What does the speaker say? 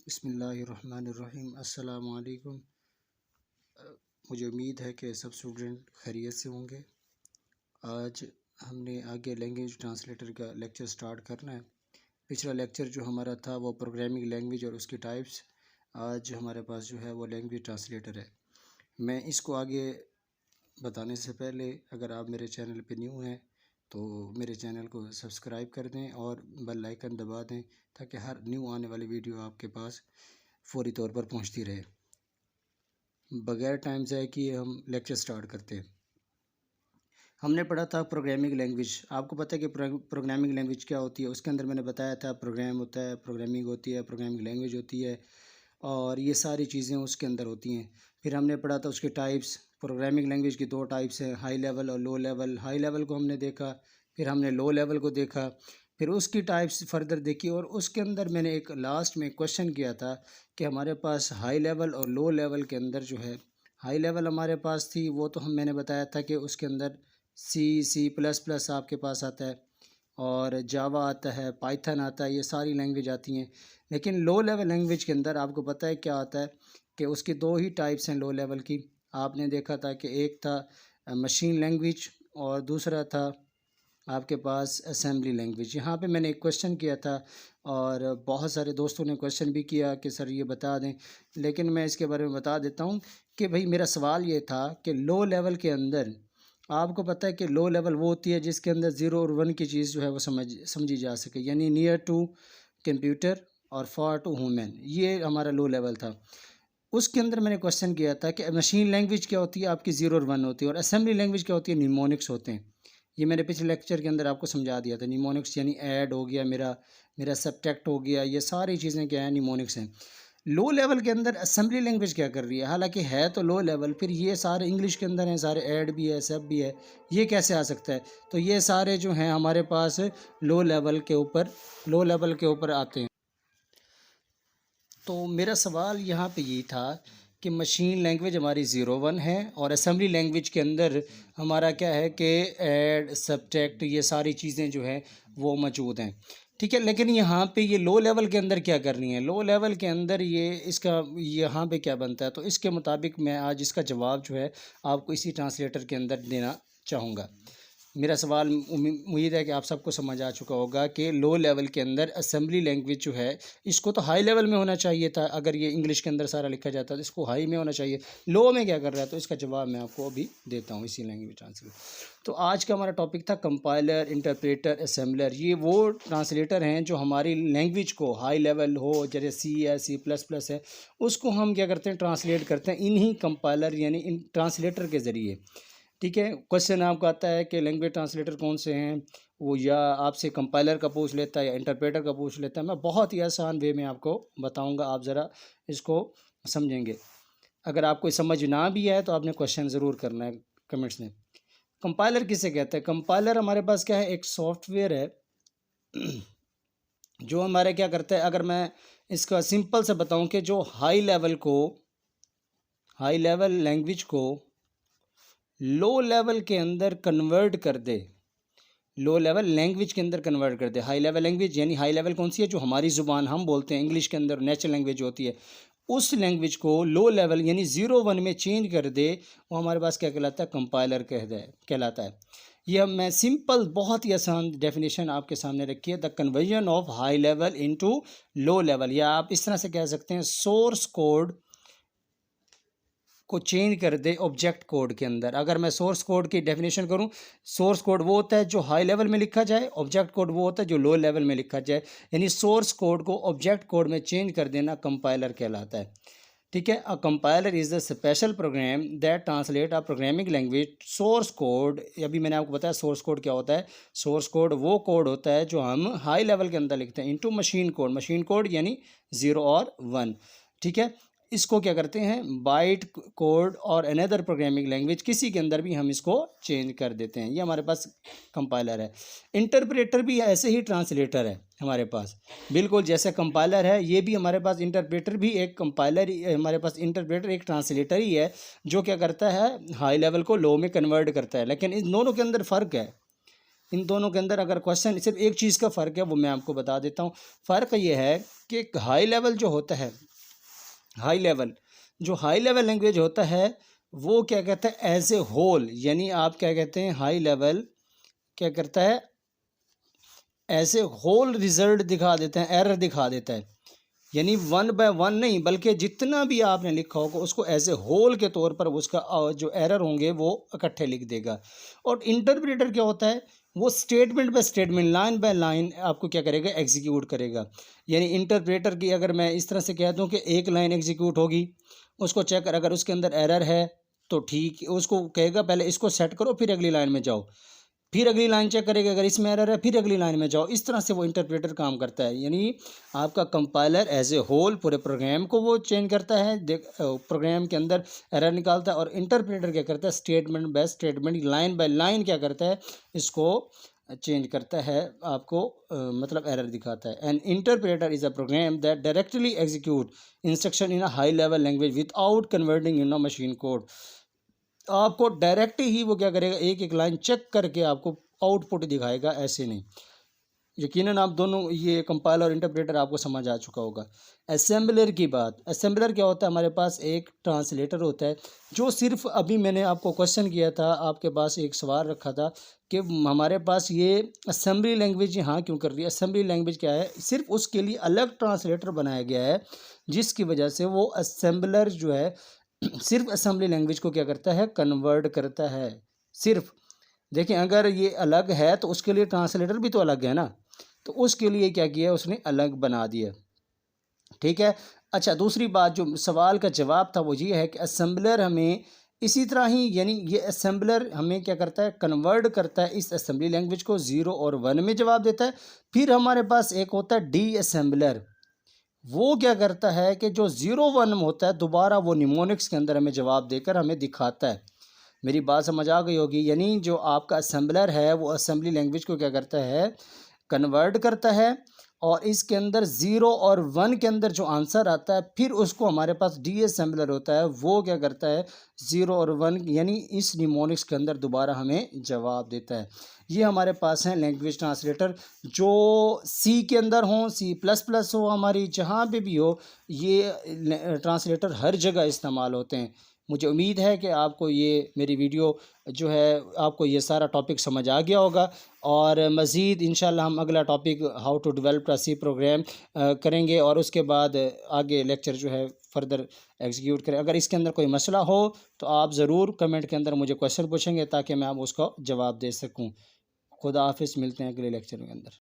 बिस्मिल्लाहिर्रहमानिर्रहीम। अस्सलामु अलैकुम। मुझे उम्मीद है कि सब स्टूडेंट खैरियत से होंगे। आज हमने आगे लैंग्वेज ट्रांसलेटर का लेक्चर स्टार्ट करना है। पिछला लेक्चर जो हमारा था वो प्रोग्रामिंग लैंग्वेज और उसकी टाइप्स। आज हमारे पास जो है वो लैंग्वेज ट्रांसलेटर है। मैं इसको आगे बताने से पहले अगर आप मेरे चैनल पे न्यू हैं तो मेरे चैनल को सब्सक्राइब कर दें और बेल आइकन दबा दें ताकि हर न्यू आने वाली वीडियो आपके पास फौरी तौर पर पहुंचती रहे। बगैर टाइम ज़ाय किए हम लेक्चर स्टार्ट करते हैं। हमने पढ़ा था प्रोग्रामिंग लैंग्वेज। आपको पता है कि प्रोग्रामिंग लैंग्वेज क्या होती है। उसके अंदर मैंने बताया था प्रोग्राम होता है, प्रोग्रामिंग होती है, प्रोग्रामिंग लैंग्वेज होती है और ये सारी चीज़ें उसके अंदर होती हैं। फिर हमने पढ़ा था उसके टाइप्स। प्रोग्रामिंग लैंग्वेज की दो टाइप्स हैं, हाई लेवल और लो लेवल। हाई लेवल को हमने देखा, फिर हमने लो लेवल को देखा, फिर उसकी टाइप्स फर्दर देखी और उसके अंदर मैंने एक लास्ट में क्वेश्चन किया था कि हमारे पास हाई लेवल और लो लेवल के अंदर जो है, हाई लेवल हमारे पास थी वो तो मैंने बताया था कि उसके अंदर C++ आपके पास आता है और जावा आता है, पाइथन आता है, ये सारी लैंग्वेज आती हैं। लेकिन लो लेवल लैंग्वेज के अंदर आपको पता है क्या आता है कि उसकी दो ही टाइप्स हैं लो लेवल की। आपने देखा था कि एक था मशीन लैंग्वेज और दूसरा था आपके पास असेंबली लैंग्वेज। यहाँ पे मैंने एक क्वेश्चन किया था और बहुत सारे दोस्तों ने क्वेश्चन भी किया कि सर ये बता दें, लेकिन मैं इसके बारे में बता देता हूँ कि भाई मेरा सवाल ये था कि लो लेवल के अंदर आपको पता है कि लो लेवल वो होती है जिसके अंदर 0 और 1 की चीज़ जो है वो समझी जा सके, यानी नियर टू कंप्यूटर और फार टू ह्यूमन, ये हमारा लो लेवल था। उसके अंदर मैंने क्वेश्चन किया था कि मशीन लैंग्वेज क्या होती है, आपकी 0 और 1 होती है, और असेंबली लैंग्वेज क्या होती है, निमोनिक्स होते हैं। ये मैंने पिछले लेक्चर के अंदर आपको समझा दिया था। निमोनिक्स यानी ऐड हो गया, मेरा सब्ट्रैक्ट हो गया, ये सारी चीज़ें क्या हैं, निमोनिक्स हैं। लो लेवल के अंदर असेंबली लैंग्वेज क्या कर रही है, हालांकि है तो लो लेवल, फिर ये सारे इंग्लिश के अंदर हैं, सारे ऐड भी है, सब भी है, ये कैसे आ सकता है? तो ये सारे जो हैं हमारे पास लो लेवल के ऊपर आते हैं। तो मेरा सवाल यहाँ पे ये था कि मशीन लैंग्वेज हमारी 0 1 है और असेंबली लैंग्वेज के अंदर हमारा क्या है कि ऐड, सब्ट्रैक्ट, ये सारी चीज़ें जो है वो मौजूद हैं। ठीक है, लेकिन यहाँ पे ये लो लेवल के अंदर क्या करनी है, लो लेवल के अंदर ये इसका यहाँ पे क्या बनता है, तो इसके मुताबिक मैं आज इसका जवाब जो है आपको इसी ट्रांसलेटर के अंदर देना चाहूँगा। मेरा सवाल उम्मीद है कि आप सबको समझ आ चुका होगा कि लो लेवल के अंदर असेंबली लैंग्वेज जो है इसको तो हाई लेवल में होना चाहिए था। अगर ये इंग्लिश के अंदर सारा लिखा जाता तो इसको हाई में होना चाहिए, लो में क्या कर रहा है, तो इसका जवाब मैं आपको अभी देता हूँ इसी लैंग्वेज ट्रांसलेटर। तो आज का हमारा टॉपिक था कंपाइलर, इंटरप्रेटर, असेंबलर। ये वो ट्रांसलेटर हैं जो हमारी लैंग्वेज को हाई लेवल हो, जैसे C++ है, उसको हम क्या करते हैं, ट्रांसलेट करते हैं इन्हीं कंपाइलर यानी इन ट्रांसलेटर के ज़रिए। ठीक है, क्वेश्चन आपको आता है कि लैंग्वेज ट्रांसलेटर कौन से हैं, वो या आपसे कंपाइलर का पूछ लेता है या इंटरप्रेटर का पूछ लेता है। मैं बहुत ही आसान वे में आपको बताऊंगा, आप ज़रा इसको समझेंगे। अगर आपको समझ ना भी आए तो आपने क्वेश्चन ज़रूर करना है कमेंट्स में। कंपाइलर किसे कहते हैं? कंपाइलर हमारे पास क्या है, एक सॉफ्टवेयर है जो हमारे क्या करता है, अगर मैं इसका सिंपल से बताऊं कि जो हाई लेवल लैंग्वेज को लो लेवल के अंदर कन्वर्ट कर दे, लो लेवल लैंग्वेज के अंदर कन्वर्ट कर दे। हाई लेवल लैंग्वेज यानी हाई लेवल कौन सी है, जो हमारी ज़ुबान हम बोलते हैं इंग्लिश के अंदर नेचुरल लैंग्वेज होती है, उस लैंग्वेज को लो लेवल यानी 0 1 में चेंज कर दे, वो हमारे पास क्या कहलाता है, कंपाइलर कहलाता है। यह मैं सिंपल बहुत ही आसान डेफिनेशन आपके सामने रखी है, the conversion of high level into low level, या आप इस तरह से कह सकते हैं सोर्स कोड को चेंज कर दे ऑब्जेक्ट कोड के अंदर। अगर मैं सोर्स कोड की डेफिनेशन करूं, सोर्स कोड वो होता है जो हाई लेवल में लिखा जाए, ऑब्जेक्ट कोड वो होता है जो लो लेवल में लिखा जाए, यानी सोर्स कोड को ऑब्जेक्ट कोड में चेंज कर देना कंपाइलर कहलाता है। ठीक है, a compiler is the special program that translate a programming language source code. अभी मैंने आपको बताया सोर्स कोड क्या होता है। सोर्स कोड वो कोड होता है जो हम हाई लेवल के अंदर लिखते हैं into machine code, machine code यानी 0 और 1। ठीक है, इसको क्या करते हैं, बाइट कोड और अनदर प्रोग्रामिंग लैंग्वेज किसी के अंदर भी हम इसको चेंज कर देते हैं। ये हमारे पास कंपाइलर है। इंटरप्रेटर भी ऐसे ही ट्रांसलेटर है हमारे पास, बिल्कुल जैसे कंपाइलर है, ये भी हमारे पास इंटरप्रेटर भी एक कंपाइलर, हमारे पास इंटरप्रेटर एक ट्रांसलेटर ही है जो क्या करता है, हाई लेवल को लो में कन्वर्ट करता है। लेकिन इन दोनों के अंदर फ़र्क है, इन दोनों के अंदर अगर क्वेश्चन सिर्फ एक चीज़ का फ़र्क है वो मैं आपको बता देता हूँ। फ़र्क ये है कि हाई लेवल जो होता है, हाई लेवल लैंग्वेज होता है वो क्या कहता है एज ए होल, यानी आप क्या कहते हैं हाई लेवल क्या करता है एज ए होल रिजल्ट दिखा देते हैं, एरर दिखा देता है, यानी 1 बाय 1 नहीं बल्कि जितना भी आपने लिखा होगा उसको एज ए होल के तौर पर उसका जो एरर होंगे वो इकट्ठे लिख देगा। और इंटरप्रेटर क्या होता है वो statement by statement line by line आपको क्या करेगा एग्जीक्यूट करेगा। यानी इंटरप्रेटर की अगर मैं इस तरह से कह दूं कि एक लाइन एग्जीक्यूट होगी, उसको चेक कर अगर उसके अंदर एरर है तो ठीक, उसको कहेगा पहले इसको सेट करो फिर अगली लाइन में जाओ, फिर अगली लाइन चेक करेगा अगर इसमें एरर है फिर अगली लाइन में जाओ। इस तरह से वो इंटरप्रेटर काम करता है, यानी आपका कंपाइलर एज ए होल पूरे प्रोग्राम को वो चेंज करता है, प्रोग्राम के अंदर एरर निकालता है। और इंटरप्रेटर क्या करता है statement by statement line by line क्या करता है इसको चेंज करता है, आपको मतलब एरर दिखाता है। An interpreter is a program that directly execute instruction in a high level language without converting in a machine code. आपको डायरेक्ट ही वो क्या करेगा एक एक लाइन चेक करके आपको आउटपुट दिखाएगा, ऐसे नहीं। यकीनन आप दोनों ये कंपाइलर और इंटरप्रेटर आपको समझ आ चुका होगा। असेंबलर की बात, असेंबलर क्या होता है हमारे पास एक ट्रांसलेटर होता है जो सिर्फ अभी मैंने आपको क्वेश्चन किया था, आपके पास एक सवाल रखा था कि हमारे पास ये असेंबली लैंग्वेज यहाँ क्यों कर रही है। असेंबली लैंग्वेज क्या है, सिर्फ उसके लिए अलग ट्रांसलेटर बनाया गया है जिसकी वजह से वो असेंबलर जो है सिर्फ असेंबली लैंग्वेज को क्या करता है कन्वर्ट करता है सिर्फ। देखिए अगर ये अलग है तो उसके लिए ट्रांसलेटर भी तो अलग है ना, तो उसके लिए क्या किया उसने अलग बना दिया, ठीक है। अच्छा दूसरी बात जो सवाल का जवाब था वो ये है कि असेंबलर हमें इसी तरह ही, यानी ये असेंबलर हमें क्या करता है कन्वर्ट करता है इस असेंबली लैंग्वेज को 0 और 1 में जवाब देता है। फिर हमारे पास एक होता है डी असेंबलर, वो क्या करता है कि जो 0 1 में होता है दोबारा वो निमोनिक्स के अंदर हमें जवाब देकर हमें दिखाता है। मेरी बात समझ आ गई होगी, यानी जो आपका असेंबलर है वो असेंबली लैंग्वेज को क्या करता है कन्वर्ट करता है और इसके अंदर 0 और 1 के अंदर जो आंसर आता है फिर उसको हमारे पास डी असेंबलर होता है वो क्या करता है 0 और 1 यानी इस निमोनिक्स के अंदर दोबारा हमें जवाब देता है। ये हमारे पास हैं लैंग्वेज ट्रांसलेटर जो सी के अंदर हों, C++ हो, हमारी जहाँ पे भी हो, ये ट्रांसलेटर हर जगह इस्तेमाल होते हैं। मुझे उम्मीद है कि आपको ये मेरी वीडियो जो है आपको ये सारा टॉपिक समझ आ गया होगा और मज़ीद इंशाल्लाह हम अगला topic how to develop a C program करेंगे और उसके बाद आगे लेक्चर जो है फर्दर एग्जीक्यूट करें। अगर इसके अंदर कोई मसला हो तो आप ज़रूर कमेंट के अंदर मुझे क्वेश्चन पूछेंगे ताकि मैं आप उसका जवाब दे सकूँ। खुदा हाफिज़, मिलते हैं अगले लेक्चर के अंदर।